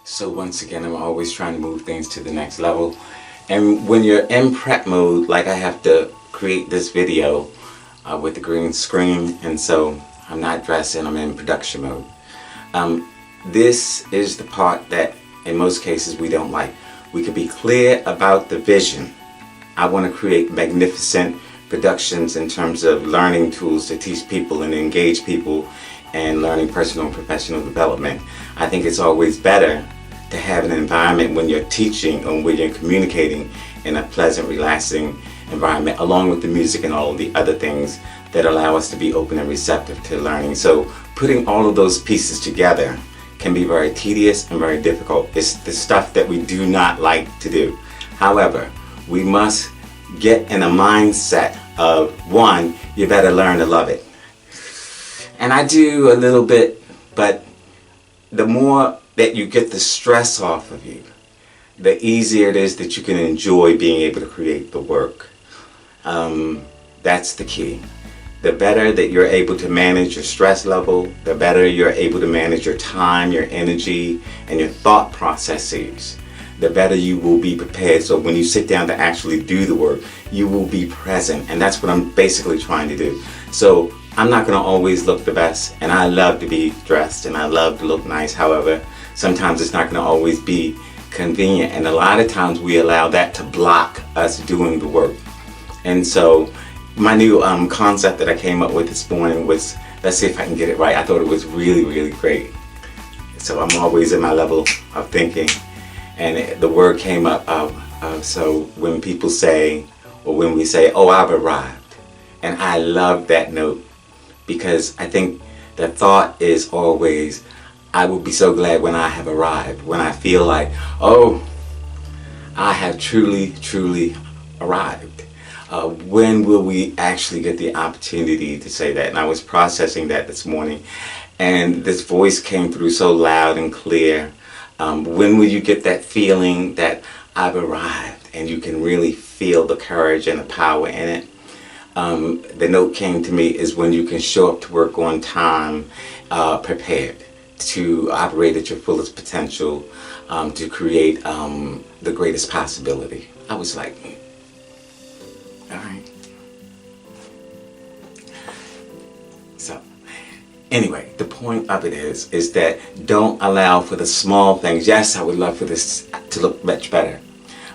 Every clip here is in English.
So once again, I'm always trying to move things to the next level. And when you're in prep mode, like I have to create this video with the green screen, and so I'm not dressing, I'm in production mode. This is the part that in most cases we don't like. We could be clear about the vision. I want to create magnificent productions in terms of learning tools to teach people and engage people and learning personal and professional development. I think it's always better to have an environment when you're teaching or when you're communicating in a pleasant, relaxing environment, along with the music and all of the other things that allow us to be open and receptive to learning. So putting all of those pieces together can be very tedious and very difficult. It's the stuff that we do not like to do. However, we must get in a mindset of, one, you better learn to love it. And I do a little bit, but the more that you get the stress off of you, the easier it is that you can enjoy being able to create the work. That's the key. The better that you're able to manage your stress level, the better you're able to manage your time, your energy, and your thought processes, the better you will be prepared. So when you sit down to actually do the work, you will be present. And that's what I'm basically trying to do. So I'm not going to always look the best, and I love to be dressed and I love to look nice. However, sometimes it's not going to always be convenient, and a lot of times we allow that to block us doing the work. And so my new concept that I came up with this morning was, let's see if I can get it right. I thought it was really, really great. So I'm always in my level of thinking, and the word came up of so when people say, or when we say, oh, I've arrived. And I love that note, because I think the thought is always, I will be so glad when I have arrived, when I feel like, oh, I have truly, truly arrived. When will we actually get the opportunity to say that? And I was processing that this morning, and this voice came through so loud and clear. When will you get that feeling that I've arrived, and you can really feel the courage and the power in it? The note came to me is when you can show up to work on time, prepared to operate at your fullest potential, to create the greatest possibility. I was like, all right. So anyway, the point of it is that don't allow for the small things. Yes, I would love for this to look much better,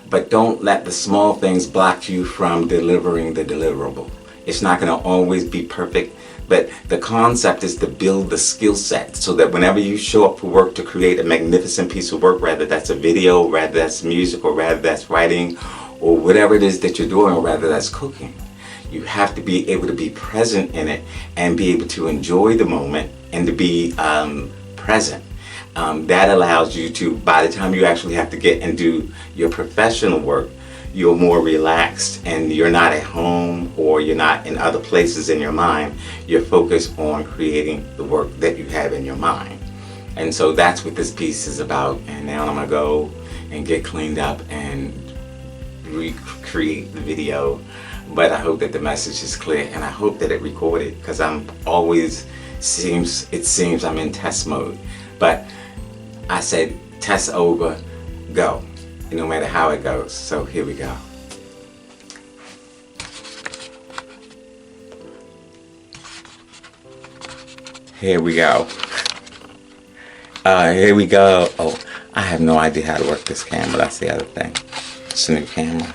but don't let the small things block you from delivering the deliverable. It's not going to always be perfect, but the concept is to build the skill set so that whenever you show up for work to create a magnificent piece of work, whether that's a video, whether that's music, or whether that's writing, or whatever it is that you're doing, or whether that's cooking, you have to be able to be present in it and be able to enjoy the moment and to be present. That allows you to, by the time you actually have to get and do your professional work, you're more relaxed and you're not at home or you're not in other places in your mind. You're focused on creating the work that you have in your mind. And so that's what this piece is about. And now I'm gonna go and get cleaned up and recreate the video. But I hope that the message is clear, and I hope that it recorded, because I'm always it seems I'm in test mode. But I said test over, go, no matter how it goes. So here we go. Here we go. Here we go. Oh, I have no idea how to work this camera. That's the other thing. It's a new camera.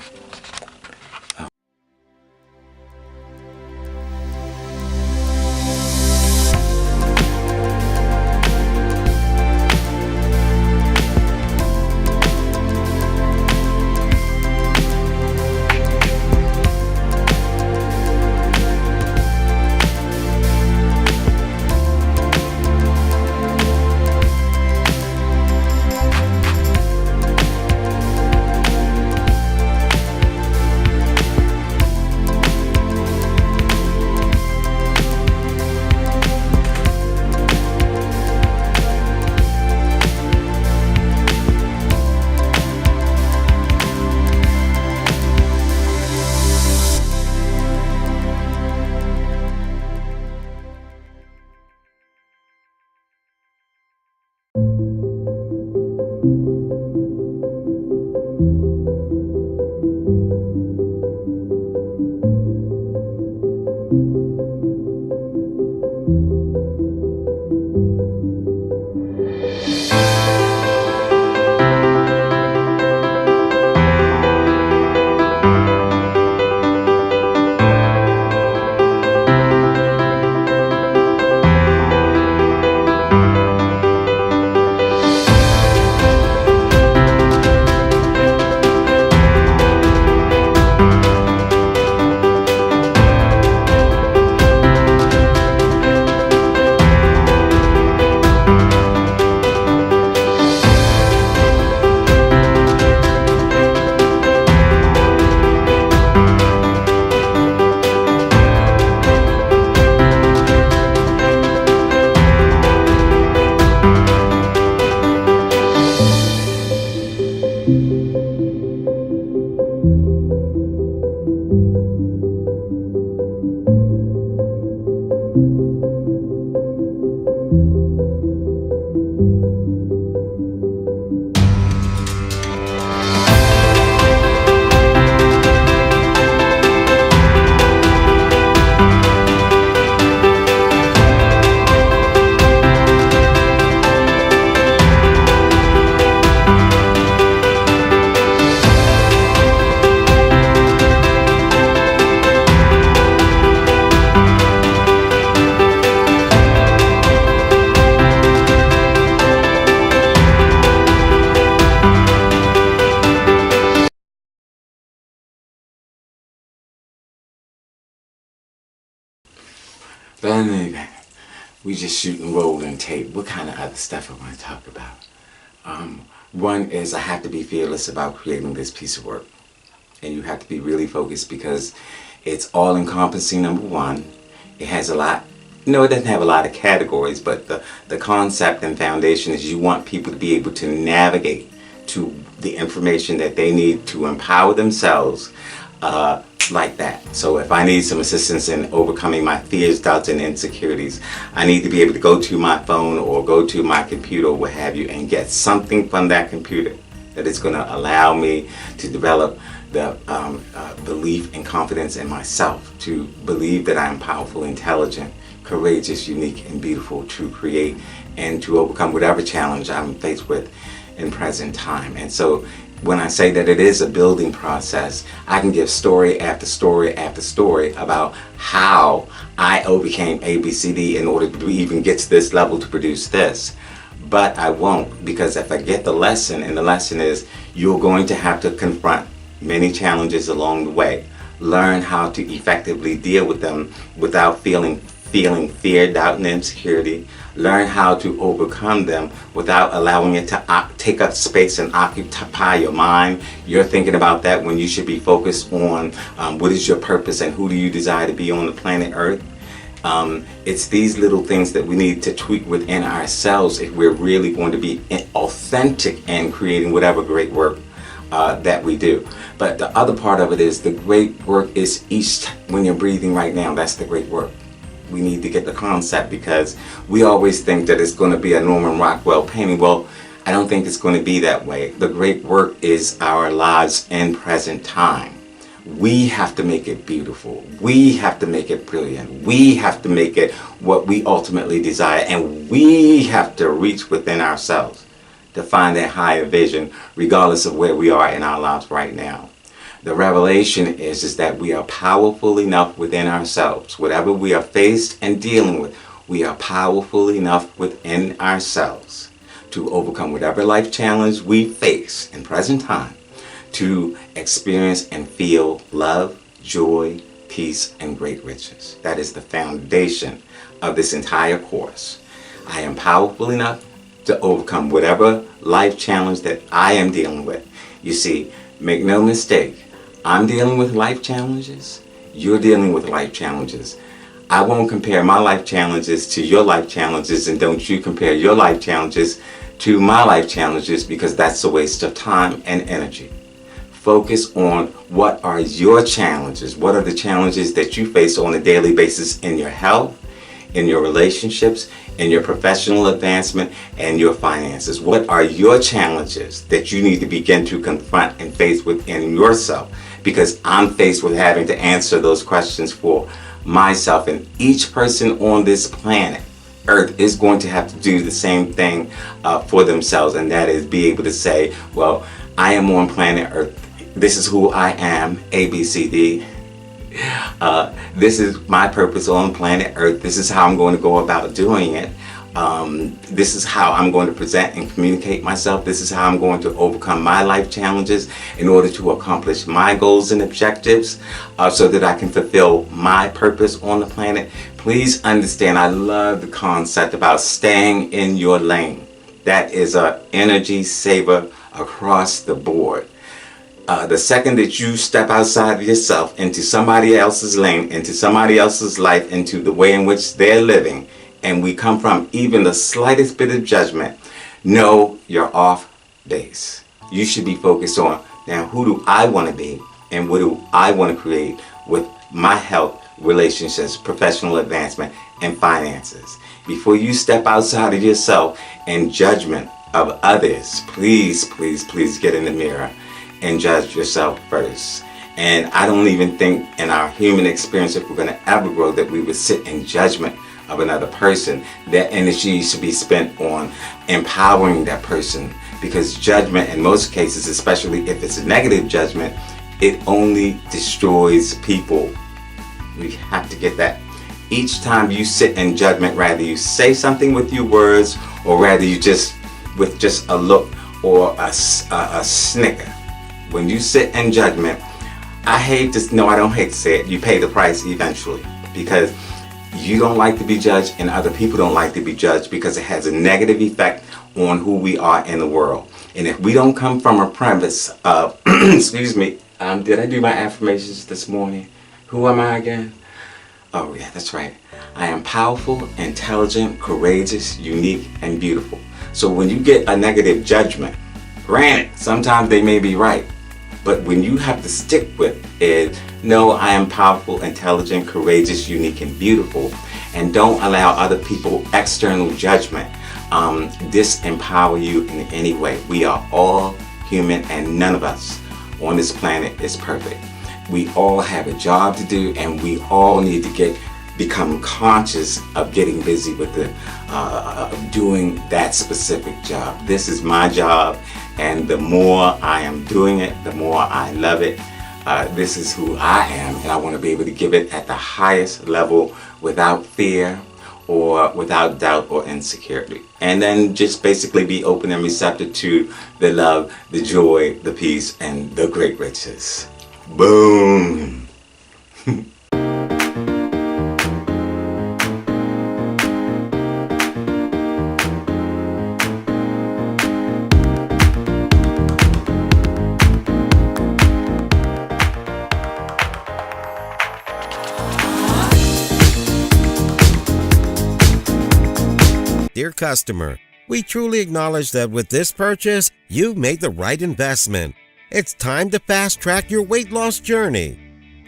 But in any event, we just shoot and roll and tape. What kind of other stuff I want to talk about? One is I have to be fearless about creating this piece of work. And you have to be really focused because it's all encompassing, number one. It has a lot, no, it doesn't have a lot of categories, but the concept and foundation is you want people to be able to navigate to the information that they need to empower themselves like that. So if I need some assistance in overcoming my fears, doubts, and insecurities, I need to be able to go to my phone or go to my computer or what have you and get something from that computer that is going to allow me to develop the belief and confidence in myself, to believe that I am powerful, intelligent, courageous, unique, and beautiful to create and to overcome whatever challenge I'm faced with in present time. And so when I say that it is a building process, I can give story after story after story about how I overcame ABCD in order to even get to this level to produce this. But I won't, because if I get the lesson, and the lesson is you're going to have to confront many challenges along the way. Learn how to effectively deal with them without feeling fear, doubt, and insecurity. Learn how to overcome them without allowing it to take up space and occupy your mind. You're thinking about that when you should be focused on what is your purpose and who do you desire to be on the planet Earth. It's these little things that we need to tweak within ourselves if we're really going to be authentic in creating whatever great work that we do. But the other part of it is the great work is when you're breathing right now, that's the great work. We need to get the concept because we always think that it's going to be a Norman Rockwell painting. Well, I don't think it's going to be that way. The great work is our lives in present time. We have to make it beautiful. We have to make it brilliant. We have to make it what we ultimately desire. And we have to reach within ourselves to find that higher vision regardless of where we are in our lives right now. The revelation is that we are powerful enough within ourselves. Whatever we are faced and dealing with, we are powerful enough within ourselves to overcome whatever life challenge we face in present time, to experience and feel love, joy, peace, and great riches. That is the foundation of this entire course. I am powerful enough to overcome whatever life challenge that I am dealing with. You see, make no mistake, I'm dealing with life challenges. You're dealing with life challenges. I won't compare my life challenges to your life challenges, and don't you compare your life challenges to my life challenges, because that's a waste of time and energy. Focus on what are your challenges. What are the challenges that you face on a daily basis in your health, in your relationships, in your professional advancement, and your finances? What are your challenges that you need to begin to confront and face within yourself? Because I'm faced with having to answer those questions for myself, and each person on this planet Earth is going to have to do the same thing for themselves, and that is be able to say, well, I am on planet Earth. This is who I am, ABCD. This is my purpose on planet Earth. This is how I'm going to go about doing it. This is how I'm going to present and communicate myself. This is how I'm going to overcome my life challenges in order to accomplish my goals and objectives so that I can fulfill my purpose on the planet. Please understand, I love the concept about staying in your lane. That is an energy saver across the board. The second that you step outside of yourself into somebody else's lane, into somebody else's life, into the way in which they're living, and we come from even the slightest bit of judgment, know you're off base. You should be focused on, now, who do I want to be, and what do I want to create with my health, relationships, professional advancement, and finances. Before you step outside of yourself and judgment of others, please, please, please get in the mirror and judge yourself first. And I don't even think in our human experience, if we're going to ever grow, that we would sit in judgment of another person. That energy should be spent on empowering that person, because judgment in most cases, especially if it's a negative judgment, it only destroys people. We have to get that. Each time you sit in judgment, rather you say something with your words, or rather you just with just a look or a snicker. When you sit in judgment, I don't hate to say it, you pay the price eventually, because you don't like to be judged and other people don't like to be judged because it has a negative effect on who we are in the world. And if we don't come from a premise of, excuse me, did I do my affirmations this morning? Who am I again? Oh yeah, that's right. I am powerful, intelligent, courageous, unique, and beautiful. So when you get a negative judgment, granted, sometimes they may be right, but when you have to stick with it, no, I am powerful, intelligent, courageous, unique, and beautiful, and don't allow other people external judgment disempower you in any way. We are all human, and none of us on this planet is perfect. We all have a job to do, and we all need to become conscious of getting busy with doing that specific job. This is my job, and the more I am doing it, the more I love it. This is who I am, and I want to be able to give it at the highest level without fear or without doubt or insecurity. And then just basically be open and receptive to the love, the joy, the peace, and the great riches. Boom! Dear customer, we truly acknowledge that with this purchase, you've made the right investment. It's time to fast-track your weight loss journey.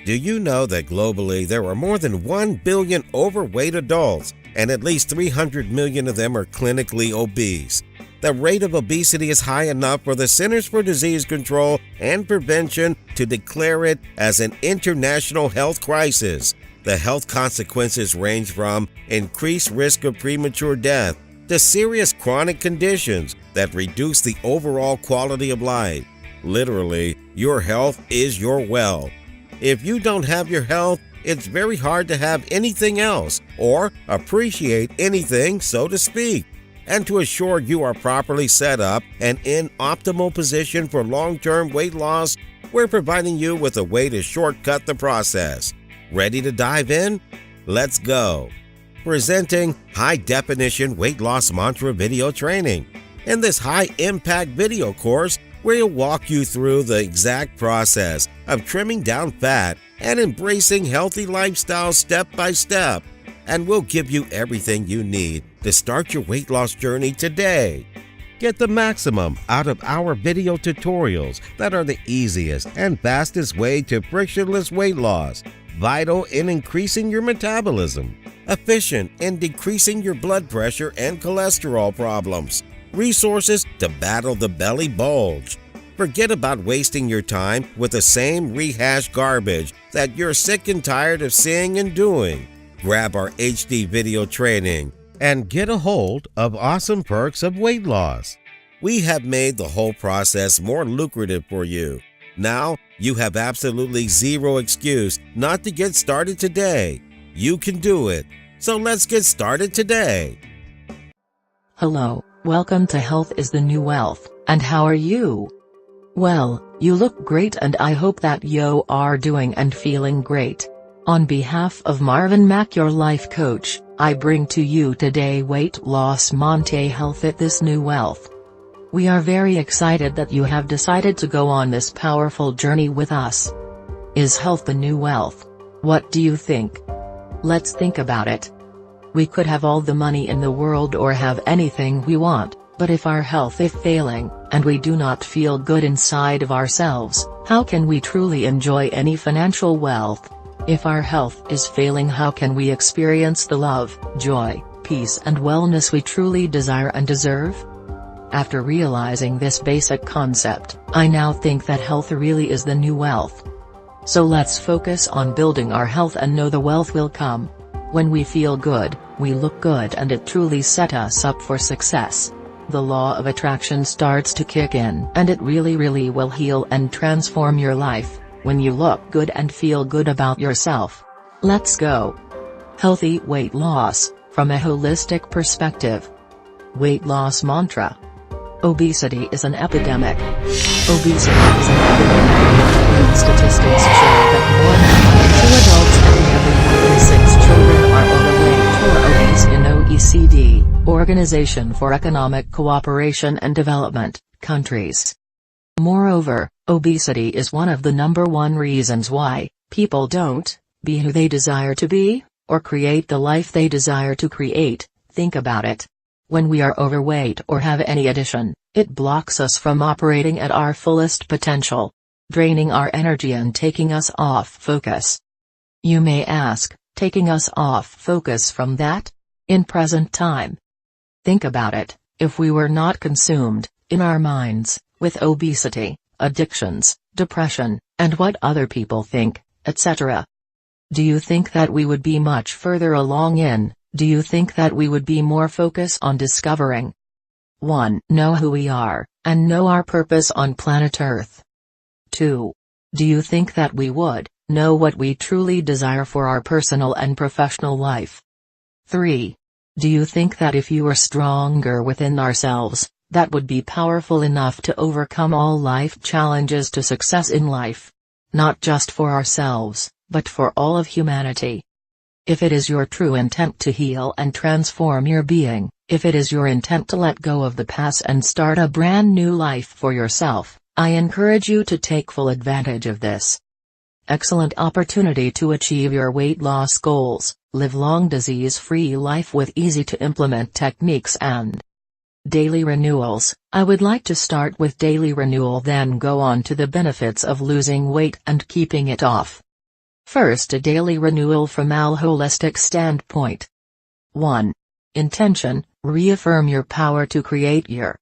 Do you know that globally there are more than 1 billion overweight adults, and at least 300 million of them are clinically obese? The rate of obesity is high enough for the Centers for Disease Control and Prevention to declare it as an international health crisis. The health consequences range from increased risk of premature death to serious chronic conditions that reduce the overall quality of life. Literally, your health is your wealth. If you don't have your health, it's very hard to have anything else or appreciate anything, so to speak. And to assure you are properly set up and in optimal position for long-term weight loss, we're providing you with a way to shortcut the process. Ready to dive in? Let's go. Presenting high-definition weight loss mantra video training. In this high-impact video course, we'll walk you through the exact process of trimming down fat and embracing healthy lifestyle step by step. And we'll give you everything you need to start your weight loss journey today. Get the maximum out of our video tutorials that are the easiest and fastest way to frictionless weight loss. Vital in increasing your metabolism, efficient in decreasing your blood pressure and cholesterol problems, resources to battle the belly bulge. Forget about wasting your time with the same rehashed garbage that you're sick and tired of seeing and doing. Grab our HD video training and get a hold of awesome perks of weight loss. We have made the whole process more lucrative for you. Now, you have absolutely zero excuse not to get started today. You can do it. So let's get started today. Hello, welcome to Health is the New Wealth, and how are you? Well, you look great and I hope that you are doing and feeling great. On behalf of Marvin Mack, your life coach, I bring to you today Weight Loss Monte Health at this New Wealth. We are very excited that you have decided to go on this powerful journey with us. Is health the new wealth? What do you think? Let's think about it. We could have all the money in the world or have anything we want, but if our health is failing, and we do not feel good inside of ourselves, how can we truly enjoy any financial wealth? If our health is failing, how can we experience the love, joy, peace and wellness we truly desire and deserve? After realizing this basic concept, I now think that health really is the new wealth. So let's focus on building our health and know the wealth will come. When we feel good, we look good, and it truly set us up for success. The law of attraction starts to kick in, and it really will heal and transform your life, when you look good and feel good about yourself. Let's go. Healthy weight loss, from a holistic perspective. Weight loss mantra. Obesity is an epidemic. Obesity is an epidemic. New statistics show that more than 1 in 2 adults and nearly 1 in 6 children are overweight. Organization for Economic Cooperation and Development, countries. Moreover, obesity is one of the #1 reasons why people don't be who they desire to be, or create the life they desire to create. Think about it. When we are overweight or have any addition, it blocks us from operating at our fullest potential, draining our energy and taking us off focus. You may ask, taking us off focus from that? In present time. Think about it, if we were not consumed, in our minds, with obesity, addictions, depression, and what other people think, etc. Do you think that we would be much further along do you think that we would be more focused on discovering 1. Know who we are, and know our purpose on planet Earth? 2. Do you think that we would know what we truly desire for our personal and professional life? 3. Do you think that if you were stronger within ourselves, that would be powerful enough to overcome all life challenges to success in life? Not just for ourselves, but for all of humanity. If it is your true intent to heal and transform your being, if it is your intent to let go of the past and start a brand new life for yourself, I encourage you to take full advantage of this excellent opportunity to achieve your weight loss goals, live long disease-free life with easy-to-implement techniques and daily renewals. I would like to start with daily renewal, then go on to the benefits of losing weight and keeping it off. First, a daily renewal from a holistic standpoint. 1. Intention, reaffirm your power to create your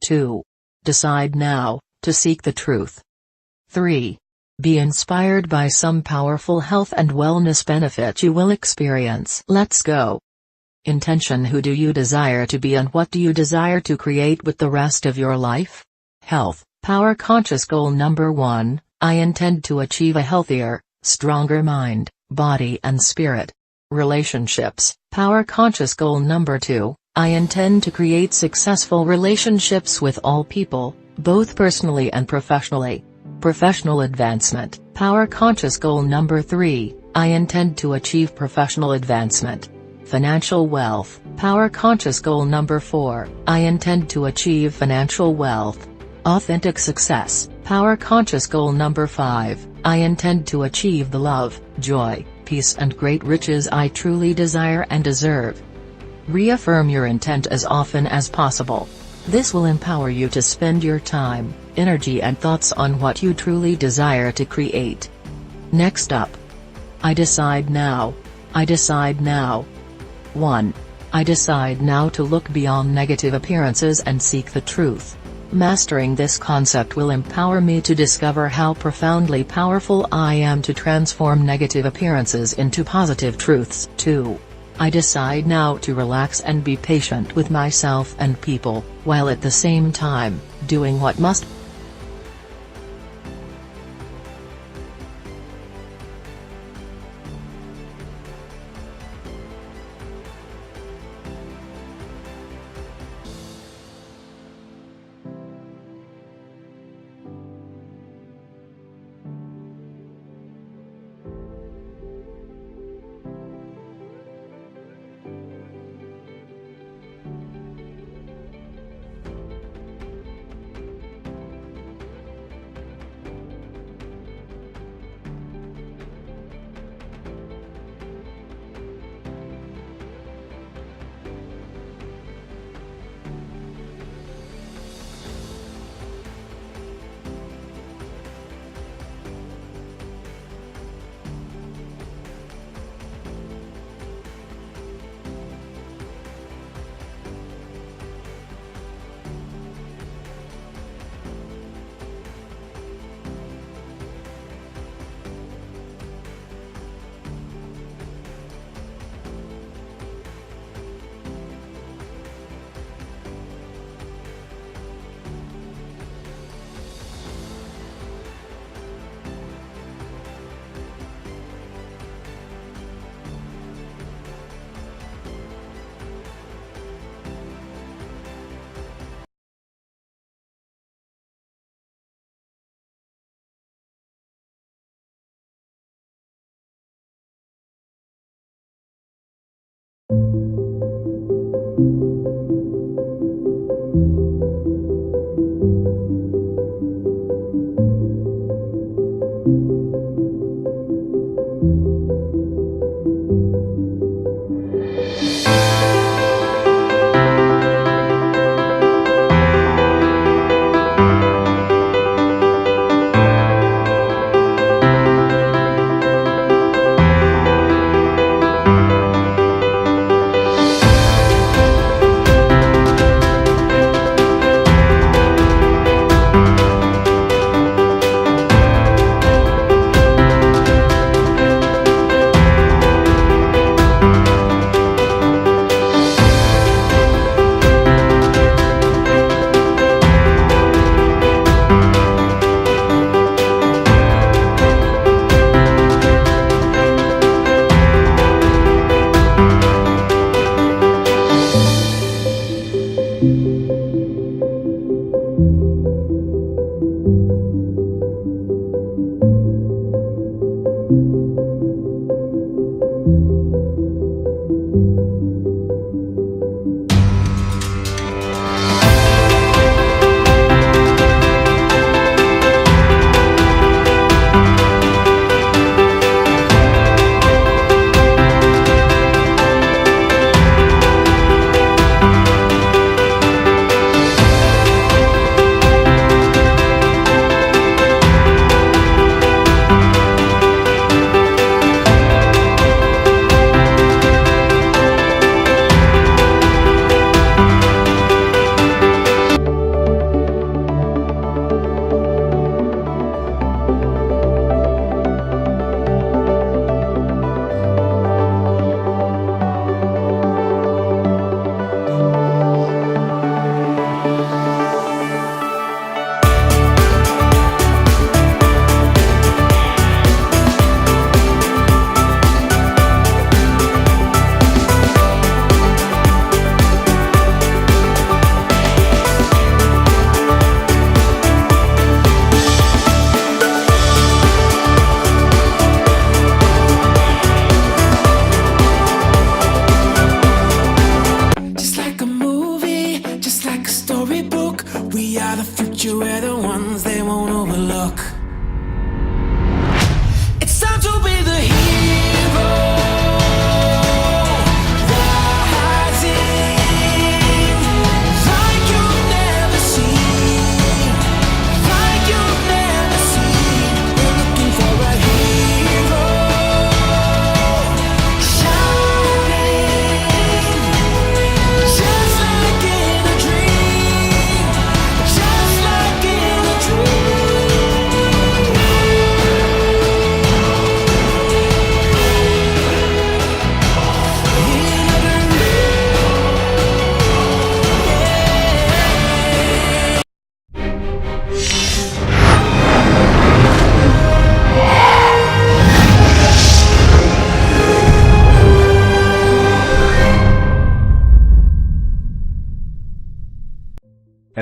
2. Decide now, to seek the truth. 3. Be inspired by some powerful health and wellness benefit you will experience. Let's go. Intention, who do you desire to be and what do you desire to create with the rest of your life? Health, power conscious goal number 1, I intend to achieve a healthier, stronger mind, body and spirit. Relationships, power conscious goal number 2, I intend to create successful relationships with all people, both personally and professionally. Professional advancement, power conscious goal number 3, I intend to achieve professional advancement. Financial wealth, power conscious goal number 4, I intend to achieve financial wealth. Authentic success, power conscious goal number 5, I intend to achieve the love, joy, peace and great riches I truly desire and deserve. Reaffirm your intent as often as possible. This will empower you to spend your time, energy and thoughts on what you truly desire to create. Next up. I decide now. I decide now. 1. I decide now to look beyond negative appearances and seek the truth. Mastering this concept will empower me to discover how profoundly powerful I am to transform negative appearances into positive truths. 2. I decide now to relax and be patient with myself and people, while at the same time, doing what must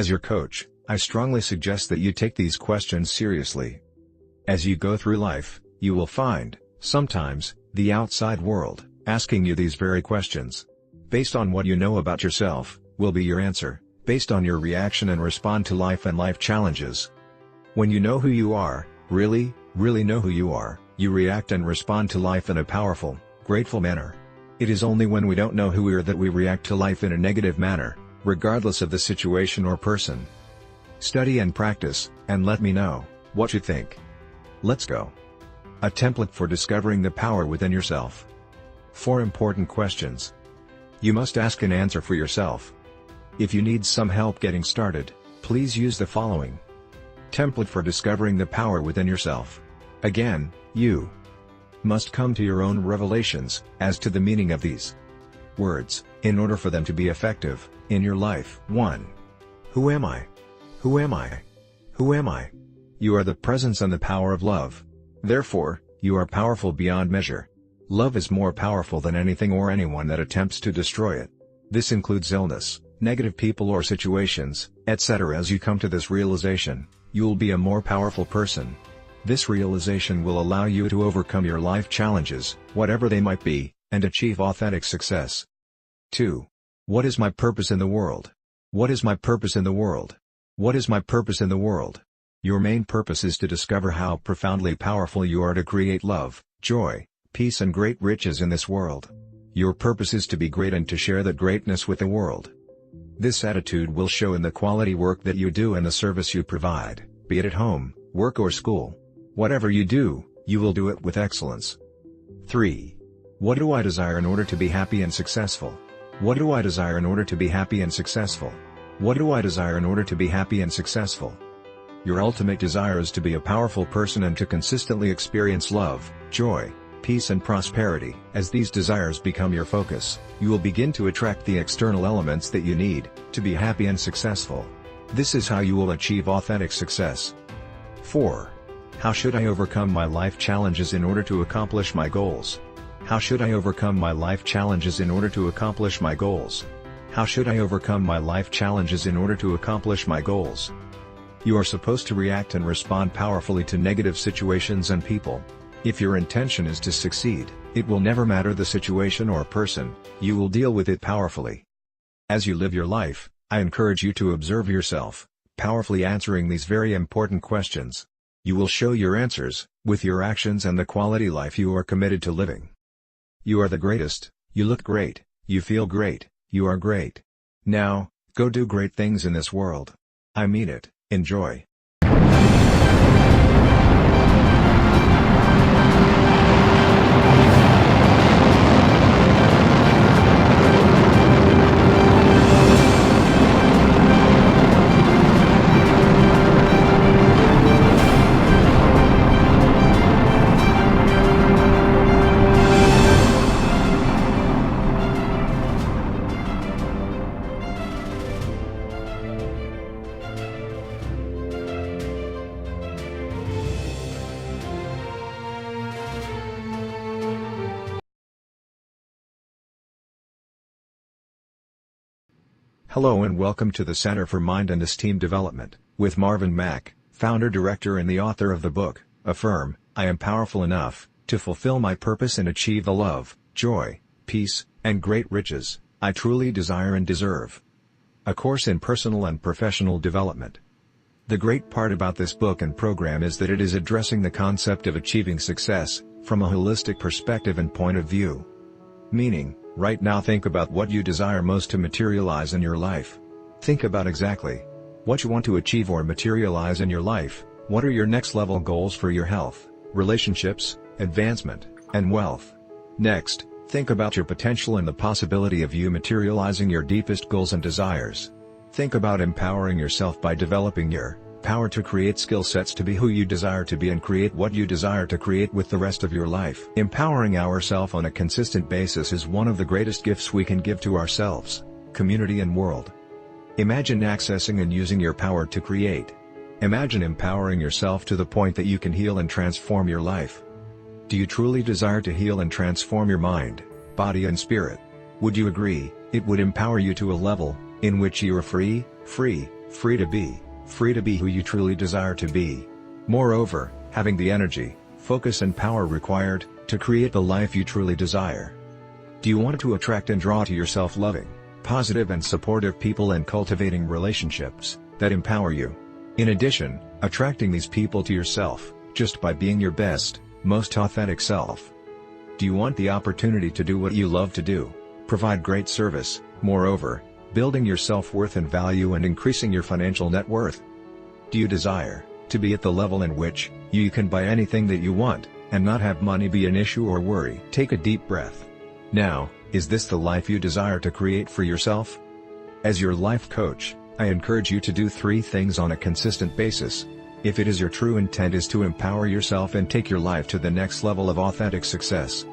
As your coach, I strongly suggest that you take these questions seriously. As you go through life, you will find, sometimes, the outside world, asking you these very questions. Based on what you know about yourself, will be your answer, based on your reaction and respond to life and life challenges. When you know who you are, really know who you are, you react and respond to life in a powerful, grateful manner. It is only when we don't know who we are that we react to life in a negative manner, regardless of the situation or person. Study and practice, and let me know what you think. Let's go. A template for discovering the power within yourself. 4 important questions you must ask and answer for yourself. If you need some help getting started, please use the following template for discovering the power within yourself. Again, you must come to your own revelations as to the meaning of these words, in order for them to be effective in your life. 1. Who am I? Who am I? Who am I? You are the presence and the power of love. Therefore, you are powerful beyond measure. Love is more powerful than anything or anyone that attempts to destroy it. This includes illness, negative people or situations, etc. As you come to this realization, you will be a more powerful person. This realization will allow you to overcome your life challenges, whatever they might be, and achieve authentic success. 2. What is my purpose in the world? What is my purpose in the world? What is my purpose in the world? Your main purpose is to discover how profoundly powerful you are to create love, joy, peace and great riches in this world. Your purpose is to be great and to share that greatness with the world. This attitude will show in the quality work that you do and the service you provide, be it at home, work or school. Whatever you do, you will do it with excellence. 3. What do I desire in order to be happy and successful? What do I desire in order to be happy and successful? What do I desire in order to be happy and successful? Your ultimate desire is to be a powerful person and to consistently experience love, joy, peace and prosperity. As these desires become your focus, you will begin to attract the external elements that you need to be happy and successful. This is how you will achieve authentic success. 4. How should I overcome my life challenges in order to accomplish my goals? How should I overcome my life challenges in order to accomplish my goals? How should I overcome my life challenges in order to accomplish my goals? You are supposed to react and respond powerfully to negative situations and people. If your intention is to succeed, it will never matter the situation or person, you will deal with it powerfully. As you live your life, I encourage you to observe yourself, powerfully answering these very important questions. You will show your answers, with your actions and the quality life you are committed to living. You are the greatest, you look great, you feel great, you are great. Now, go do great things in this world. I mean it. Enjoy. Hello and welcome to the Center for Mind and Esteem Development, with Marvin Mack, founder, director and the author of the book, Affirm, I Am Powerful Enough to Fulfill My Purpose and Achieve the Love, Joy, Peace, and Great Riches I Truly Desire and Deserve. A course in personal and professional development. The great part about this book and program is that it is addressing the concept of achieving success, from a holistic perspective and point of view. Meaning, right now think about what you desire most to materialize in your life. Think about exactly what you want to achieve or materialize in your life. What are your next level goals for your health, relationships, advancement, and wealth? Next, think about your potential and the possibility of you materializing your deepest goals and desires. Think about empowering yourself by developing your power to create skill sets to be who you desire to be and create what you desire to create with the rest of your life. Empowering ourselves on a consistent basis is one of the greatest gifts we can give to ourselves, community and world. Imagine accessing and using your power to create. Imagine empowering yourself to the point that you can heal and transform your life. Do you truly desire to heal and transform your mind, body and spirit? Would you agree, it would empower you to a level in which you are free free to be who you truly desire to be. Moreover, having the energy, focus and power required to create the life you truly desire. Do you want to attract and draw to yourself loving, positive and supportive people and cultivating relationships that empower you? In addition, attracting these people to yourself, just by being your best, most authentic self. Do you want the opportunity to do what you love to do, provide great service, moreover, building your self-worth and value and increasing your financial net worth? Do you desire to be at the level in which you can buy anything that you want, and not have money be an issue or worry? Take a deep breath. Now, is this the life you desire to create for yourself? As your life coach, I encourage you to do 3 things on a consistent basis. If it is your true intent is to empower yourself and take your life to the next level of authentic success,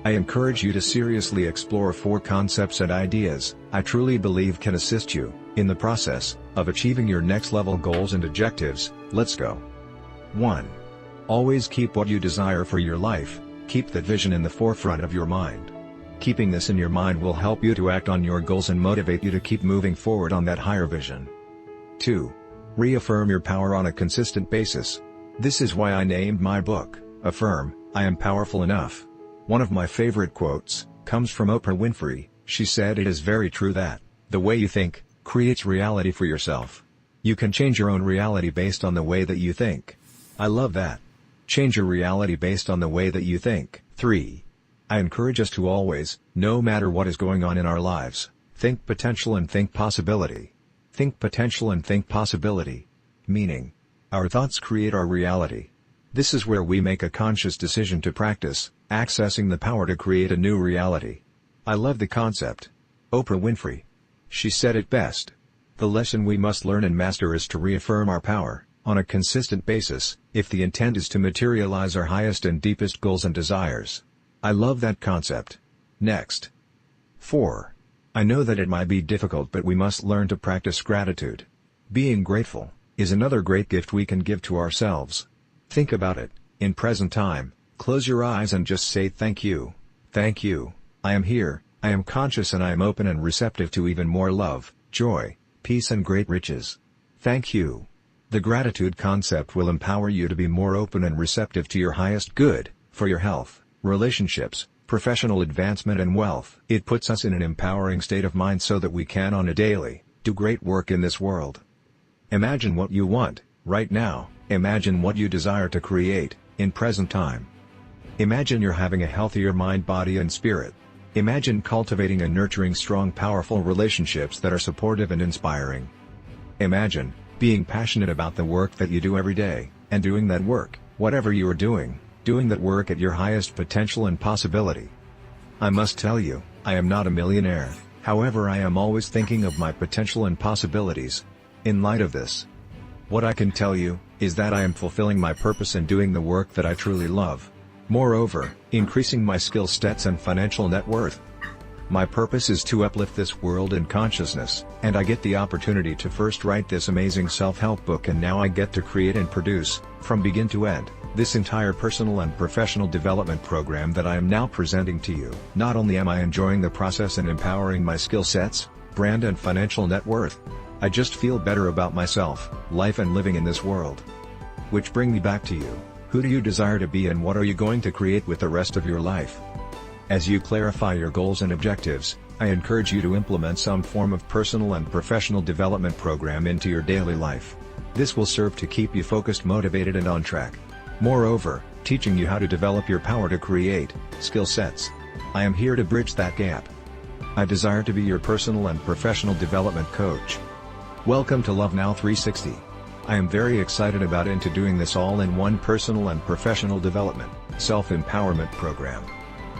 I encourage you to seriously explore 4 concepts and ideas I truly believe can assist you in the process of achieving your next level goals and objectives. Let's go. 1. Always keep what you desire for your life. Keep that vision in the forefront of your mind. Keeping this in your mind will help you to act on your goals and motivate you to keep moving forward on that higher vision. 2. Reaffirm your power on a consistent basis. This is why I named my book, Affirm, I Am Powerful Enough. One of my favorite quotes comes from Oprah Winfrey. She said it is very true that the way you think creates reality for yourself. You can change your own reality based on the way that you think. I love that. Change your reality based on the way that you think. 3. I encourage us to always, no matter what is going on in our lives, think potential and think possibility. Think potential and think possibility. Meaning, our thoughts create our reality. This is where we make a conscious decision to practice accessing the power to create a new reality. I love the concept. Oprah Winfrey. She said it best. The lesson we must learn and master is to reaffirm our power on a consistent basis, if the intent is to materialize our highest and deepest goals and desires. I love that concept. Next. 4. I know that it might be difficult, but we must learn to practice gratitude. Being grateful is another great gift we can give to ourselves. Think about it, in present time, close your eyes and just say thank you. Thank you, I am here, I am conscious and I am open and receptive to even more love, joy, peace and great riches. Thank you. The gratitude concept will empower you to be more open and receptive to your highest good, for your health, relationships, professional advancement and wealth. It puts us in an empowering state of mind so that we can on a daily, do great work in this world. Imagine what you want, right now. Imagine what you desire to create, in present time. Imagine you're having a healthier mind, body and spirit. Imagine cultivating and nurturing strong, powerful relationships that are supportive and inspiring. Imagine being passionate about the work that you do every day, and doing that work, whatever you are doing that work at your highest potential and possibility. I must tell you, I am not a millionaire, however I am always thinking of my potential and possibilities. In light of this, what I can tell you is that I am fulfilling my purpose and doing the work that I truly love. Moreover, increasing my skill sets and financial net worth. My purpose is to uplift this world in consciousness, and I get the opportunity to first write this amazing self-help book, and now I get to create and produce, from begin to end, this entire personal and professional development program that I am now presenting to you. Not only am I enjoying the process and empowering my skill sets, brand and financial net worth, I just feel better about myself, life and living in this world. Which bring me back to you. Who do you desire to be and what are you going to create with the rest of your life? As you clarify your goals and objectives, I encourage you to implement some form of personal and professional development program into your daily life. This will serve to keep you focused, motivated and on track. Moreover, teaching you how to develop your power to create skill sets. I am here to bridge that gap. I desire to be your personal and professional development coach. Welcome to LoveNow360. I am very excited about into doing this all-in-one personal and professional development, self-empowerment program.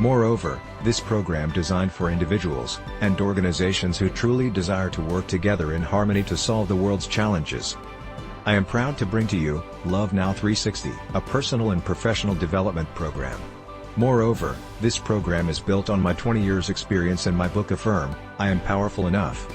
Moreover, this program designed for individuals and organizations who truly desire to work together in harmony to solve the world's challenges. I am proud to bring to you LoveNow360, a personal and professional development program. Moreover, this program is built on my 20 years experience and my book Affirm, I Am Powerful Enough.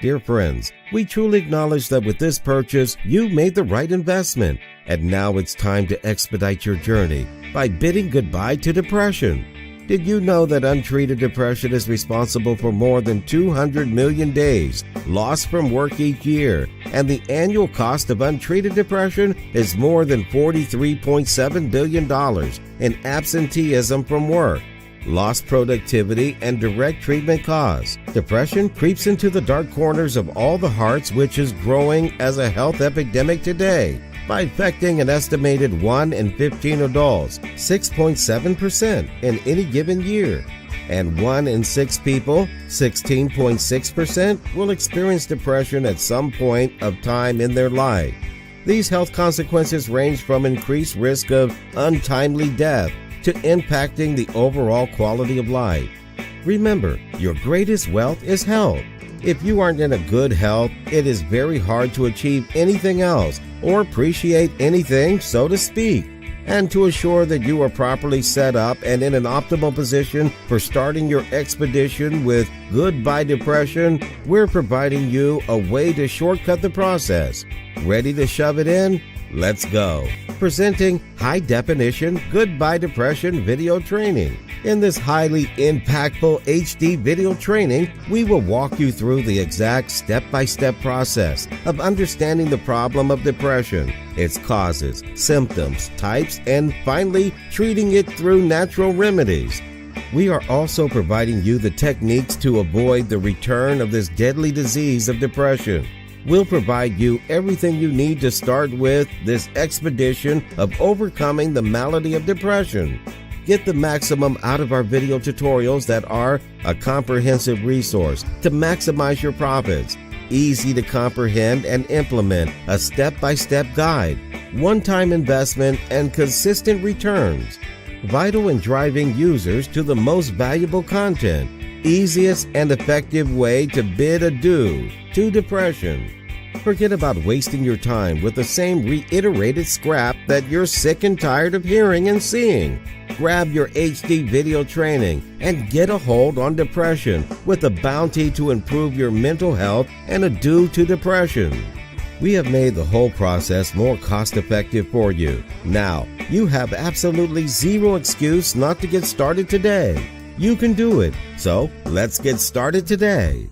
Dear friends, we truly acknowledge that with this purchase, you made the right investment. And now it's time to expedite your journey by bidding goodbye to depression. Did you know that untreated depression is responsible for more than 200 million days lost from work each year, and the annual cost of untreated depression is more than $43.7 billion in absenteeism from work, lost productivity, and direct treatment costs? Depression creeps into the dark corners of all the hearts, which is growing as a health epidemic today by affecting an estimated 1 in 15 adults, 6.7% in any given year, and 1 in 6 people, 16.6%, will experience depression at some point of time in their life. These health consequences range from increased risk of untimely death to impacting the overall quality of life. Remember, your greatest wealth is health. If you aren't in a good health, it is very hard to achieve anything else or appreciate anything, so to speak. And to assure that you are properly set up and in an optimal position for starting your expedition with Goodbye Depression, we're providing you a way to shortcut the process. Ready to shove it in? Let's go. Presenting High Definition Goodbye Depression Video Training. In this highly impactful HD video training, we will walk you through the exact step-by-step process of understanding the problem of depression, its causes, symptoms, types, and finally, treating it through natural remedies. We are also providing you the techniques to avoid the return of this deadly disease of depression. We'll provide you everything you need to start with this expedition of overcoming the malady of depression. Get the maximum out of our video tutorials that are a comprehensive resource to maximize your profits, easy to comprehend and implement, a step-by-step guide, one-time investment, and consistent returns. Vital in driving users to the most valuable content, easiest and effective way to bid adieu to depression. Forget about wasting your time with the same reiterated scrap that you're sick and tired of hearing and seeing. Grab your HD video training and get a hold on depression with a bounty to improve your mental health and adieu to depression. We have made the whole process more cost-effective for you. Now, you have absolutely zero excuse not to get started today. You can do it. So, let's get started today.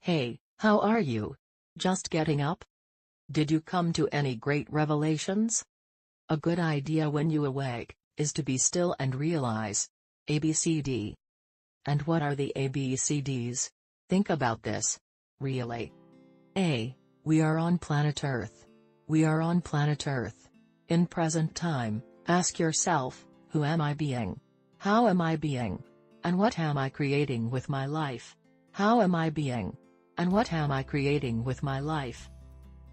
Hey, how are you? Just getting up? Did you come to any great revelations? A good idea when you awake is to be still and realize ABCD. And what are the ABCDs? Think about this. Really. A. We are on planet Earth. We are on planet Earth. In present time, ask yourself, who am I being? How am I being? And what am I creating with my life? How am I being? And what am I creating with my life?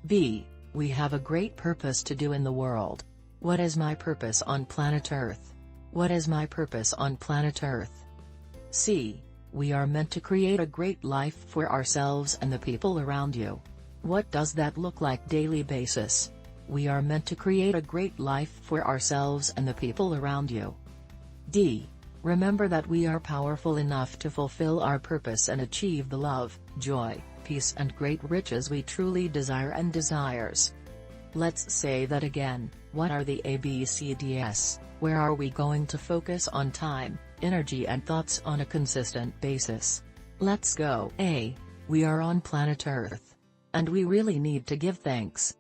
B. We have a great purpose to do in the world. What is my purpose on planet Earth? What is my purpose on planet Earth? C. We are meant to create a great life for ourselves and the people around you. What does that look like daily basis? We are meant to create a great life for ourselves and the people around you. D. Remember that we are powerful enough to fulfill our purpose and achieve the love, joy, peace and great riches we truly desire and desires. Let's say that again. What are the ABCDs? Where are we going to focus on time, energy and thoughts on a consistent basis? Let's go. A. We are on planet Earth. And we really need to give thanks.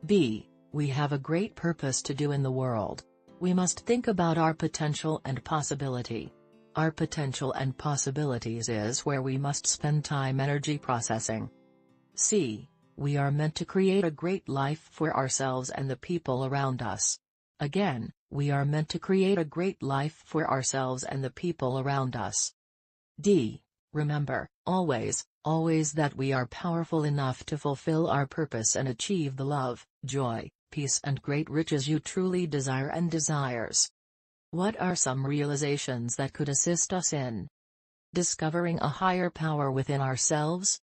B. We have a great purpose to do in the world. We must think about our potential and possibility. Our potential and possibilities is where we must spend time energy processing. C. We are meant to create a great life for ourselves and the people around us. Again, we are meant to create a great life for ourselves and the people around us. D. Remember, always, always that we are powerful enough to fulfill our purpose and achieve the love, joy, peace and great riches you truly desire and desires. What are some realizations that could assist us in discovering a higher power within ourselves?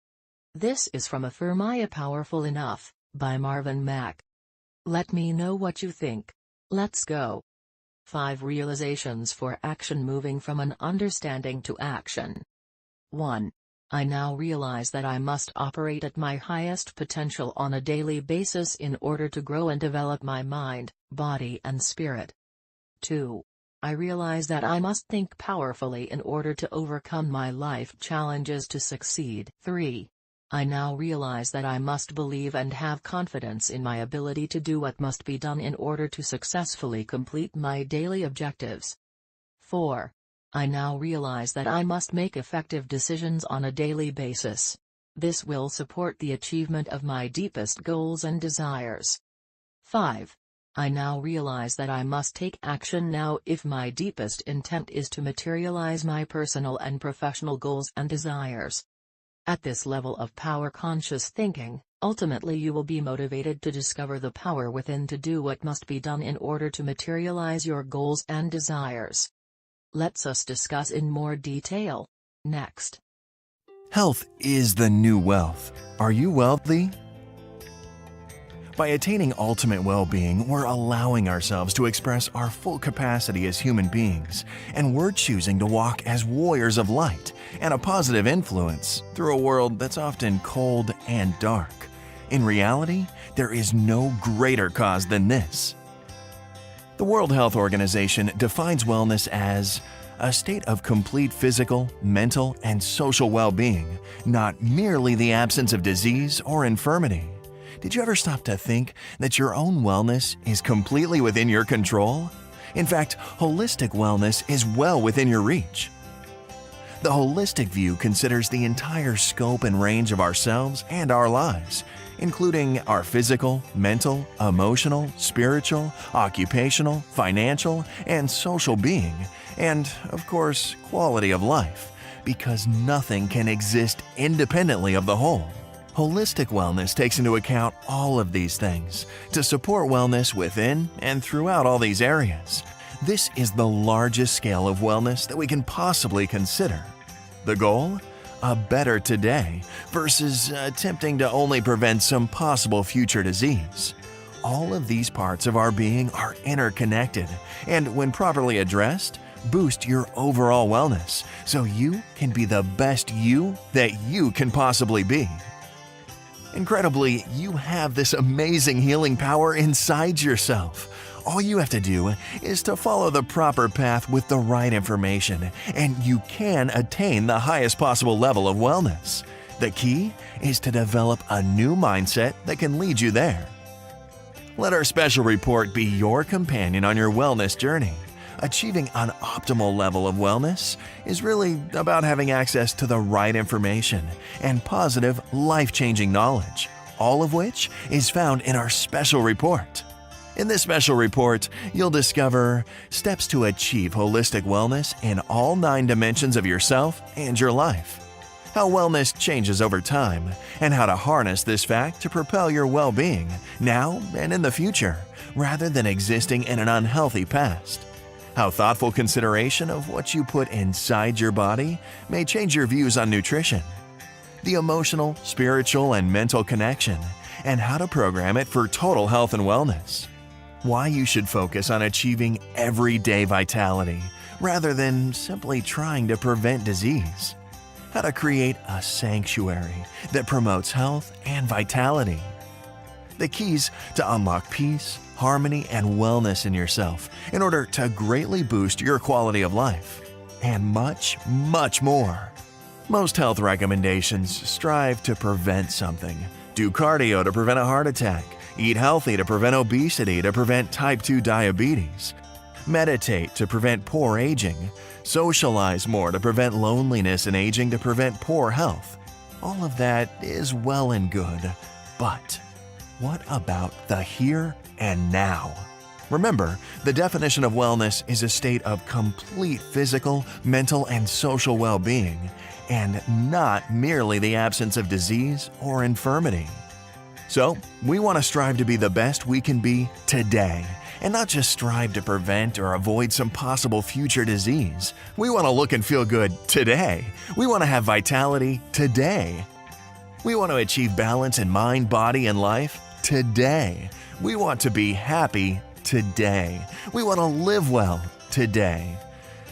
This is from Affirm I Powerful Enough, by Marvin Mack. Let me know what you think. Let's go. 5 realizations for action. Moving from an understanding to action. 1. I now realize that I must operate at my highest potential on a daily basis in order to grow and develop my mind, body and spirit. 2. I realize that I must think powerfully in order to overcome my life challenges to succeed. 3. I now realize that I must believe and have confidence in my ability to do what must be done in order to successfully complete my daily objectives. 4. I now realize that I must make effective decisions on a daily basis. This will support the achievement of my deepest goals and desires. 5. I now realize that I must take action now if my deepest intent is to materialize my personal and professional goals and desires. At this level of power-conscious thinking, ultimately you will be motivated to discover the power within to do what must be done in order to materialize your goals and desires. Let's us discuss in more detail. Next. Health is the new wealth. Are you wealthy? By attaining ultimate well-being, we're allowing ourselves to express our full capacity as human beings, and we're choosing to walk as warriors of light and a positive influence through a world that's often cold and dark. In reality, there is no greater cause than this. The World Health Organization defines wellness as a state of complete physical, mental, and social well-being, not merely the absence of disease or infirmity. Did you ever stop to think that your own wellness is completely within your control? In fact, holistic wellness is well within your reach. The holistic view considers the entire scope and range of ourselves and our lives, including our physical, mental, emotional, spiritual, occupational, financial, and social being, and, of course, quality of life, because nothing can exist independently of the whole. Holistic wellness takes into account all of these things to support wellness within and throughout all these areas. This is the largest scale of wellness that we can possibly consider. The goal? A better today versus attempting to only prevent some possible future disease. All of these parts of our being are interconnected, and when properly addressed, boost your overall wellness so you can be the best you that you can possibly be. Incredibly, you have this amazing healing power inside yourself. All you have to do is to follow the proper path with the right information, and you can attain the highest possible level of wellness. The key is to develop a new mindset that can lead you there. Let our special report be your companion on your wellness journey. Achieving an optimal level of wellness is really about having access to the right information and positive, life-changing knowledge, all of which is found in our special report. In this special report, you'll discover steps to achieve holistic wellness in all 9 dimensions of yourself and your life, how wellness changes over time, and how to harness this fact to propel your well-being now and in the future, rather than existing in an unhealthy past. How thoughtful consideration of what you put inside your body may change your views on nutrition, the emotional, spiritual, and mental connection, and how to program it for total health and wellness. Why you should focus on achieving everyday vitality rather than simply trying to prevent disease. How to create a sanctuary that promotes health and vitality. The keys to unlock peace, harmony, and wellness in yourself in order to greatly boost your quality of life. And much, much more. Most health recommendations strive to prevent something. Do cardio to prevent a heart attack. Eat healthy to prevent obesity, to prevent type 2 diabetes. Meditate to prevent poor aging. Socialize more to prevent loneliness and aging, to prevent poor health. All of that is well and good, but what about the here and now? Remember, the definition of wellness is a state of complete physical, mental, and social well-being, and not merely the absence of disease or infirmity. So, we want to strive to be the best we can be today, and not just strive to prevent or avoid some possible future disease. We want to look and feel good today. We want to have vitality today. We want to achieve balance in mind, body, and life today. We want to be happy today. We want to live well today.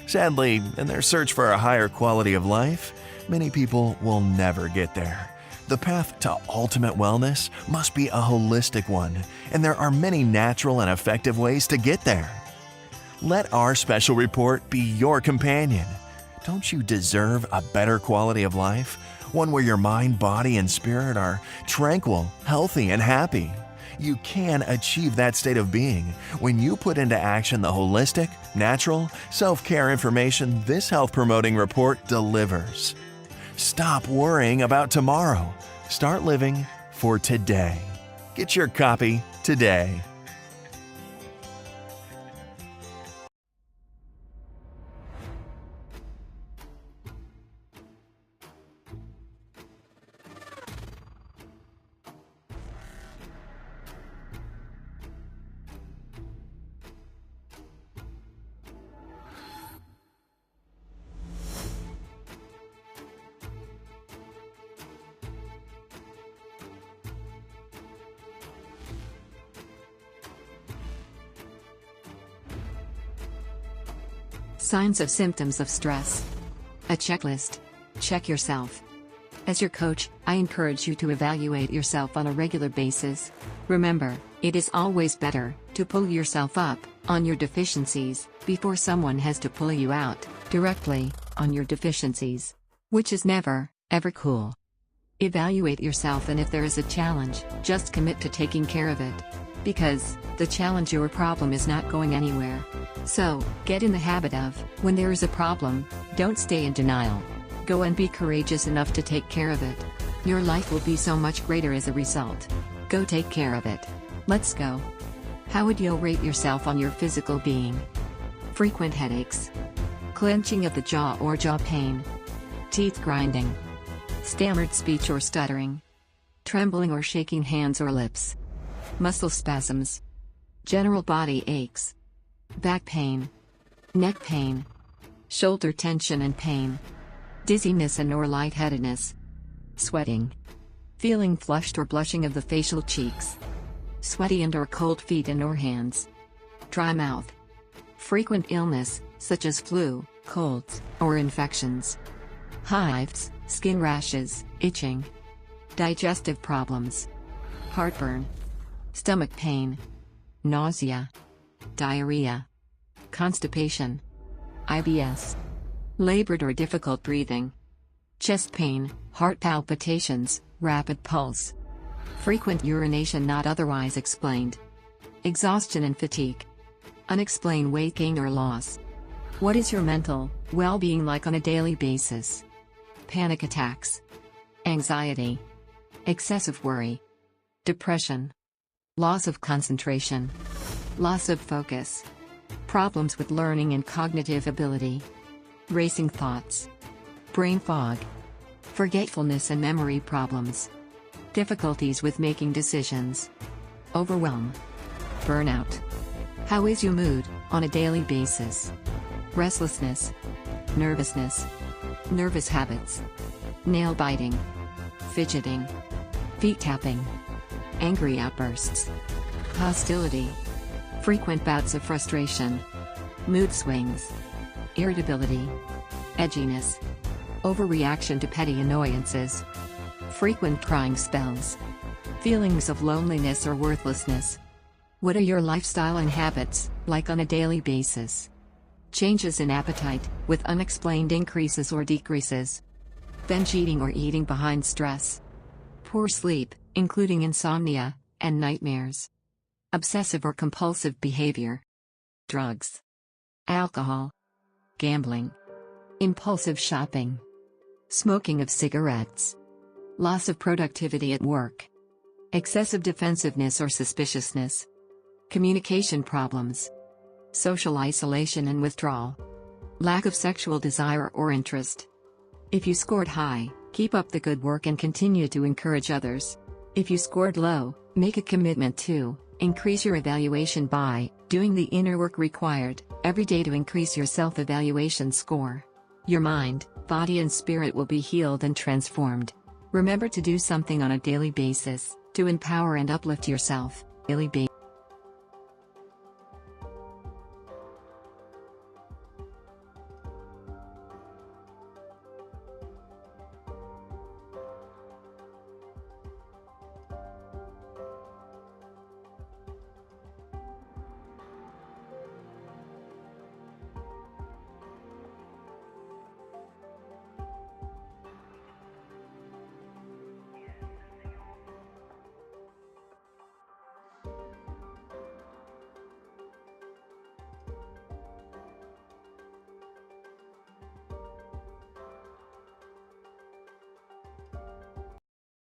Sadly, in their search for a higher quality of life, many people will never get there. The path to ultimate wellness must be a holistic one, and there are many natural and effective ways to get there. Let our special report be your companion. Don't you deserve a better quality of life? One where your mind, body, and spirit are tranquil, healthy, and happy. You can achieve that state of being when you put into action the holistic, natural, self-care information this health-promoting report delivers. Stop worrying about tomorrow. Start living for today. Get your copy today. Signs of symptoms of stress. A checklist. Check yourself. As your coach, I encourage you to evaluate yourself on a regular basis. Remember, it is always better to pull yourself up on your deficiencies before someone has to pull you out directly on your deficiencies, which is never, ever cool. Evaluate yourself, and if there is a challenge, just commit to taking care of it. Because the challenge, your problem, is not going anywhere. So, get in the habit of, when there is a problem, don't stay in denial. Go and be courageous enough to take care of it. Your life will be so much greater as a result. Go take care of it. Let's go. How would you rate yourself on your physical being? Frequent headaches. Clenching of the jaw or jaw pain. Teeth grinding. Stammered speech or stuttering. Trembling or shaking hands or lips. Muscle spasms. General body aches. Back pain. Neck pain. Shoulder tension and pain. Dizziness and or lightheadedness. Sweating. Feeling flushed or blushing of the facial cheeks. Sweaty and or cold feet and or hands. Dry mouth. Frequent illness, such as flu, colds, or infections. Hives, skin rashes, itching. Digestive problems. Heartburn. Stomach pain. Nausea. Diarrhea. Constipation. IBS. Labored or difficult breathing. chest pain, heart palpitations, rapid pulse, frequent urination not otherwise explained, exhaustion and fatigue, unexplained weight gain or loss. What is your mental well-being like on a daily basis? Panic attacks, anxiety, excessive worry, depression, loss of concentration, loss of focus, problems with learning and cognitive ability, racing thoughts, brain fog, forgetfulness and memory problems, difficulties with making decisions, overwhelm, burnout. How is your mood on a daily basis? Restlessness, nervousness, nervous habits, nail biting, fidgeting, feet tapping, angry outbursts, hostility, frequent bouts of frustration, mood swings, irritability, edginess, overreaction to petty annoyances, frequent crying spells, feelings of loneliness or worthlessness. What are your lifestyle and habits like on a daily basis? Changes in appetite, with unexplained increases or decreases. Binge eating or eating behind stress. Poor sleep, including insomnia and nightmares. Obsessive or compulsive behavior. Drugs. Alcohol. Gambling. Impulsive shopping. Smoking of cigarettes. Loss of productivity at work. Excessive defensiveness or suspiciousness. Communication problems. Social isolation and withdrawal. Lack of sexual desire or interest. If you scored high, keep up the good work and continue to encourage others. If you scored low, make a commitment to increase your evaluation by doing the inner work required every day to increase your self-evaluation score. Your mind, body and spirit will be healed and transformed. Remember to do something on a daily basis to empower and uplift yourself. Daily basis.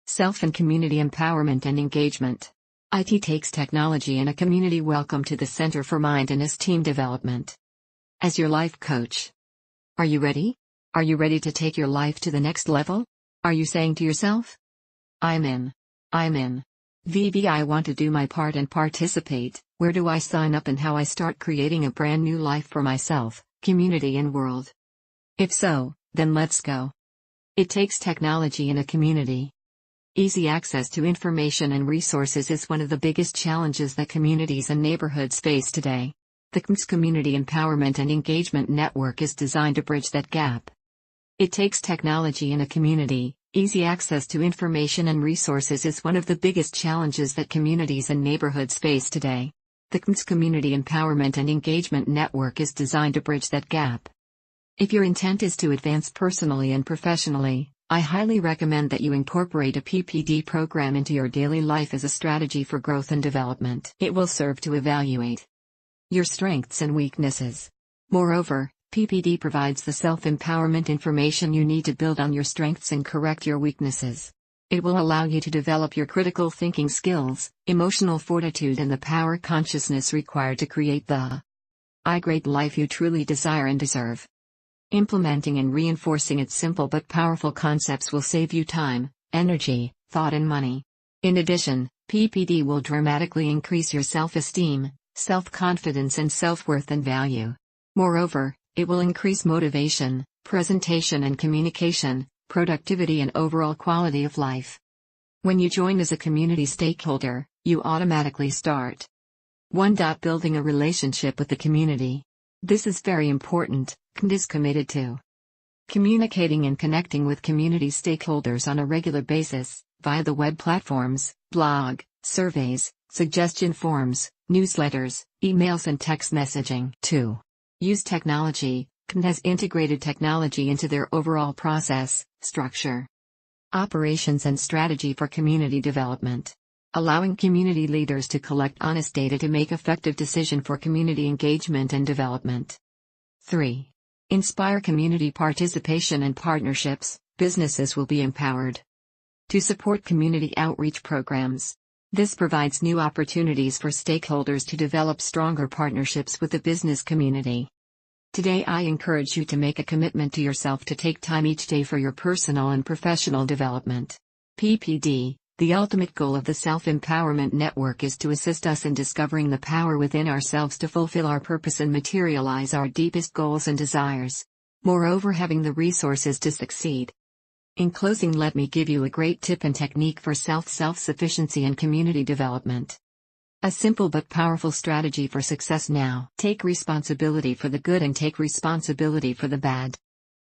Self and community empowerment and engagement. IT takes technology and a community. Welcome to the Center for Mind and Esteem Development. As your life coach, are you ready? Are you ready to take your life to the next level? Are you saying to yourself, I'm in. VV, I want to do my part and participate. Where do I sign up and how I start creating a brand new life for myself, community and world? If so, then let's go. It takes technology and a community. Easy access to information and resources is one of the biggest challenges that communities and neighborhoods face today. The CMS Community Empowerment and Engagement Network is designed to bridge that gap. It takes technology and a community. Easy access to information and resources is one of the biggest challenges that communities and neighborhoods face today. The CMS Community Empowerment and Engagement Network is designed to bridge that gap. If your intent is to advance personally and professionally, I highly recommend that you incorporate a PPD program into your daily life as a strategy for growth and development. It will serve to evaluate your strengths and weaknesses. Moreover, PPD provides the self-empowerment information you need to build on your strengths and correct your weaknesses. It will allow you to develop your critical thinking skills, emotional fortitude and the power consciousness required to create the great life you truly desire and deserve. Implementing and reinforcing its simple but powerful concepts will save you time, energy, thought and money. In addition, PPD will dramatically increase your self-esteem, self-confidence and self-worth and value. Moreover, it will increase motivation, presentation and communication, productivity and overall quality of life. When you join as a community stakeholder, you automatically start 1. Building a relationship with the community. This is very important. CMD is committed to communicating and connecting with community stakeholders on a regular basis, via the web platforms, blog, surveys, suggestion forms, newsletters, emails and text messaging. 2. Use technology, has integrated technology into their overall process, structure, operations and strategy for community development, allowing community leaders to collect honest data to make effective decisions for community engagement and development. 3. Inspire community participation and partnerships. Businesses will be empowered to support community outreach programs. This provides new opportunities for stakeholders to develop stronger partnerships with the business community. Today I encourage you to make a commitment to yourself to take time each day for your personal and professional development. PPD, the ultimate goal of the Self-Empowerment Network is to assist us in discovering the power within ourselves to fulfill our purpose and materialize our deepest goals and desires. Moreover, having the resources to succeed. In closing, let me give you a great tip and technique for self-sufficiency and community development. A simple but powerful strategy for success now. Take responsibility for the good and take responsibility for the bad.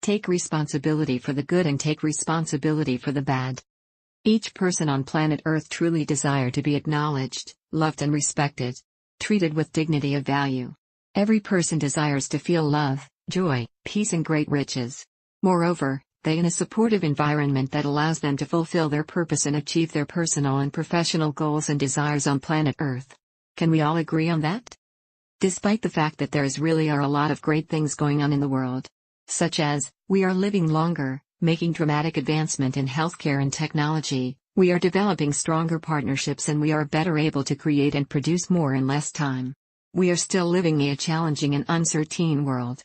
Take responsibility for the good and take responsibility for the bad. Each person on planet Earth truly desires to be acknowledged, loved and respected, treated with dignity of value. Every person desires to feel love, joy, peace and great riches. Moreover, they in a supportive environment that allows them to fulfill their purpose and achieve their personal and professional goals and desires on planet Earth. Can we all agree on that? Despite the fact that there really are a lot of great things going on in the world, such as, we are living longer, making dramatic advancement in healthcare and technology, we are developing stronger partnerships and we are better able to create and produce more in less time. We are still living in a challenging and uncertain world.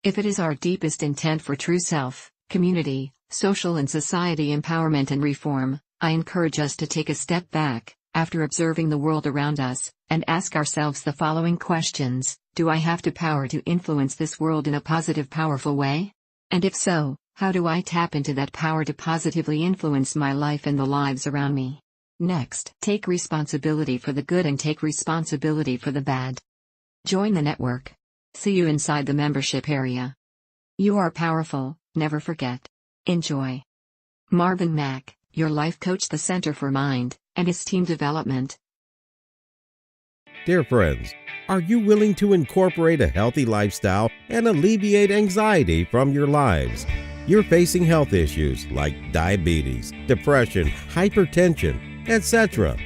If it is our deepest intent for true self, community, social and society empowerment and reform, I encourage us to take a step back, after observing the world around us, and ask ourselves the following questions: do I have the power to influence this world in a positive, powerful way? And if so, how do I tap into that power to positively influence my life and the lives around me? Next, take responsibility for the good and take responsibility for the bad. Join the network. See you inside the membership area. You are powerful, never forget. Enjoy. Marvin Mack, your life coach, the Center for Mind and Esteem Development. Dear friends, are you willing to incorporate a healthy lifestyle and alleviate anxiety from your lives? You're facing health issues like diabetes, depression, hypertension, etc.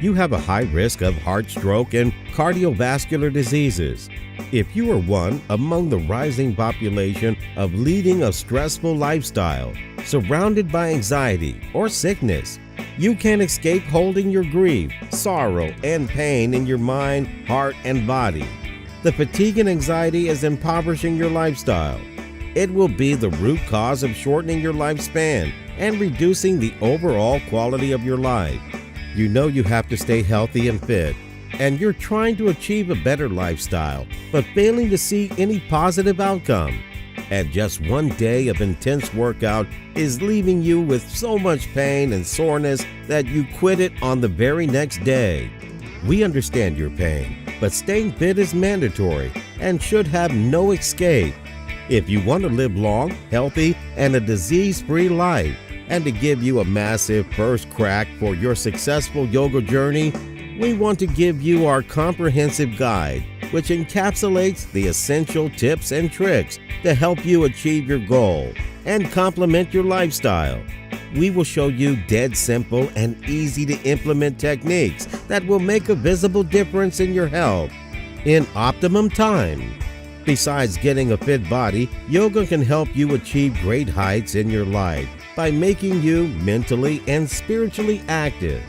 You have a high risk of heart stroke and cardiovascular diseases. If you are one among the rising population of leading a stressful lifestyle, surrounded by anxiety or sickness, you can't escape holding your grief, sorrow, and pain in your mind, heart, and body. The fatigue and anxiety is impoverishing your lifestyle. It will be the root cause of shortening your lifespan and reducing the overall quality of your life. You know you have to stay healthy and fit, and you're trying to achieve a better lifestyle, but failing to see any positive outcome. And just one day of intense workout is leaving you with so much pain and soreness that you quit it on the very next day. We understand your pain, but staying fit is mandatory and should have no escape. If you want to live long, healthy, and a disease-free life, and to give you a massive first crack for your successful yoga journey, we want to give you our comprehensive guide, which encapsulates the essential tips and tricks to help you achieve your goal and complement your lifestyle. We will show you dead simple and easy to implement techniques that will make a visible difference in your health in optimum time. Besides getting a fit body, yoga can help you achieve great heights in your life by making you mentally and spiritually active.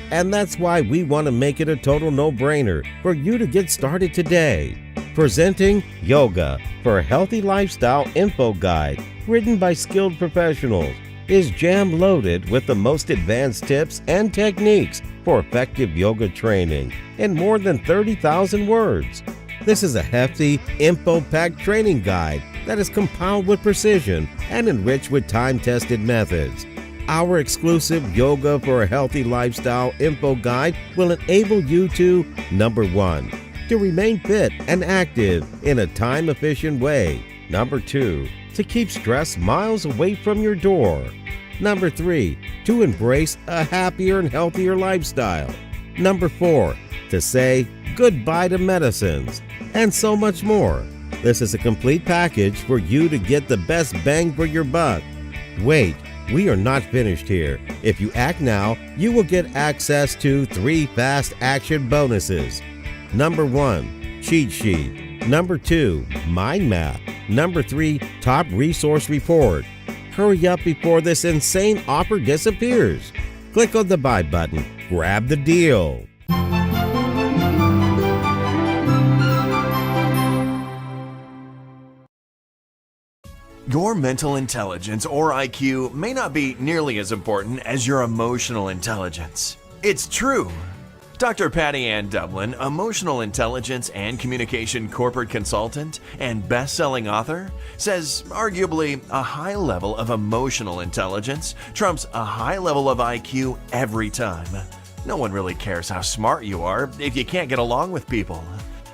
And that's why we want to make it a total no-brainer for you to get started today. Presenting Yoga for a Healthy Lifestyle Info Guide, written by skilled professionals, is jam-loaded with the most advanced tips and techniques for effective yoga training in more than 30,000 words. This is a hefty, info-packed training guide that is compiled with precision and enriched with time-tested methods. Our exclusive Yoga for a Healthy Lifestyle info guide will enable you to, number 1, to remain fit and active in a time-efficient way. Number 2, to keep stress miles away from your door. Number 3, to embrace a happier and healthier lifestyle. Number 4, to say goodbye to medicines, and so much more. This is a complete package for you to get the best bang for your buck. Wait, we are not finished here. If you act now, you will get access to 3 fast action bonuses. Number 1, cheat sheet. Number 2, mind map. Number 3, top resource report. Hurry up before this insane offer disappears. Click on the buy button. Grab the deal. Your mental intelligence, or IQ, may not be nearly as important as your emotional intelligence. It's true. Dr. Patty Ann Dublin, emotional intelligence and communication corporate consultant and best-selling author, says arguably a high level of emotional intelligence trumps a high level of IQ every time. No one really cares how smart you are if you can't get along with people.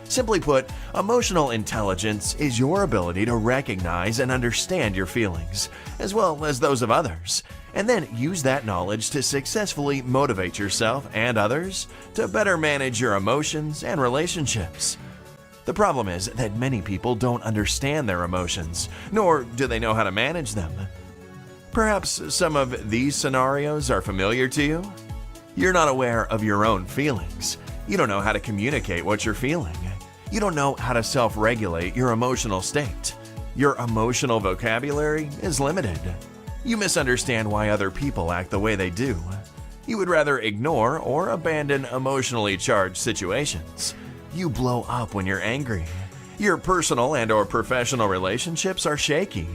Simply put, emotional intelligence is your ability to recognize and understand your feelings, as well as those of others, and then use that knowledge to successfully motivate yourself and others to better manage your emotions and relationships. The problem is that many people don't understand their emotions, nor do they know how to manage them. Perhaps some of these scenarios are familiar to you. You're not aware of your own feelings. You don't know how to communicate what you're feeling. You don't know how to self-regulate your emotional state. Your emotional vocabulary is limited. You misunderstand why other people act the way they do. You would rather ignore or abandon emotionally charged situations. You blow up when you're angry. Your personal and/or professional relationships are shaky.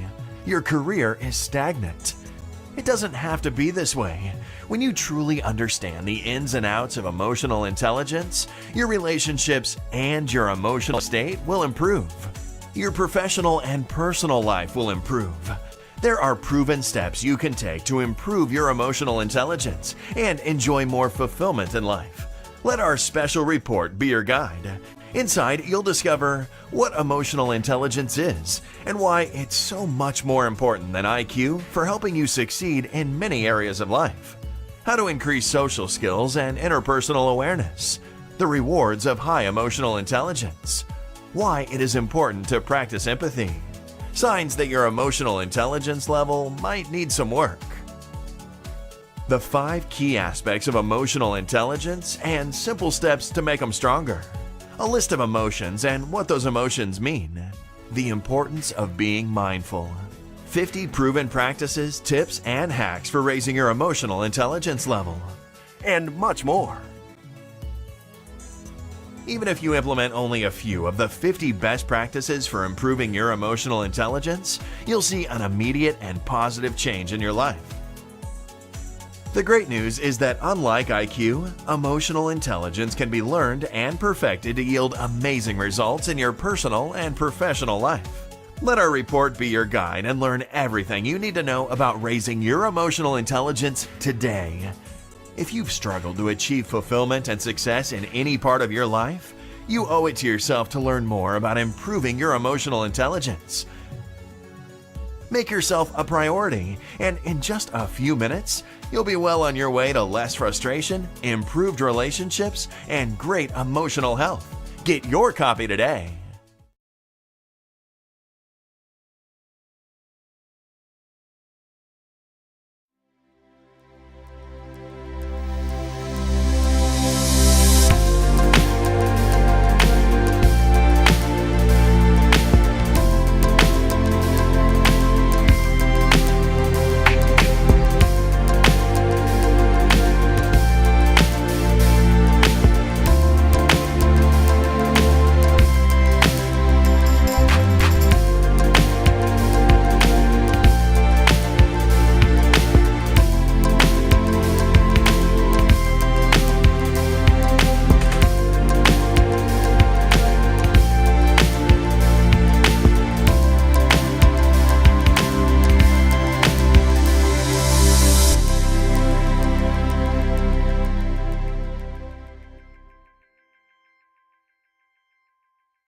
Your career is stagnant. It doesn't have to be this way. When you truly understand the ins and outs of emotional intelligence, your relationships and your emotional state will improve. Your professional and personal life will improve. There are proven steps you can take to improve your emotional intelligence and enjoy more fulfillment in life. Let our special report be your guide. Inside, you'll discover what emotional intelligence is and why it's so much more important than IQ for helping you succeed in many areas of life. How to increase social skills and interpersonal awareness. The rewards of high emotional intelligence. Why it is important to practice empathy. Signs that your emotional intelligence level might need some work. The 5 key aspects of emotional intelligence and simple steps to make them stronger. A list of emotions and what those emotions mean. The importance of being mindful. 50 proven practices, tips, and hacks for raising your emotional intelligence level. And much more. Even if you implement only a few of the 50 best practices for improving your emotional intelligence, you'll see an immediate and positive change in your life. The great news is that unlike IQ, emotional intelligence can be learned and perfected to yield amazing results in your personal and professional life. Let our report be your guide and learn everything you need to know about raising your emotional intelligence today. If you've struggled to achieve fulfillment and success in any part of your life, you owe it to yourself to learn more about improving your emotional intelligence. Make yourself a priority, and in just a few minutes, you'll be well on your way to less frustration, improved relationships, and great emotional health. Get your copy today.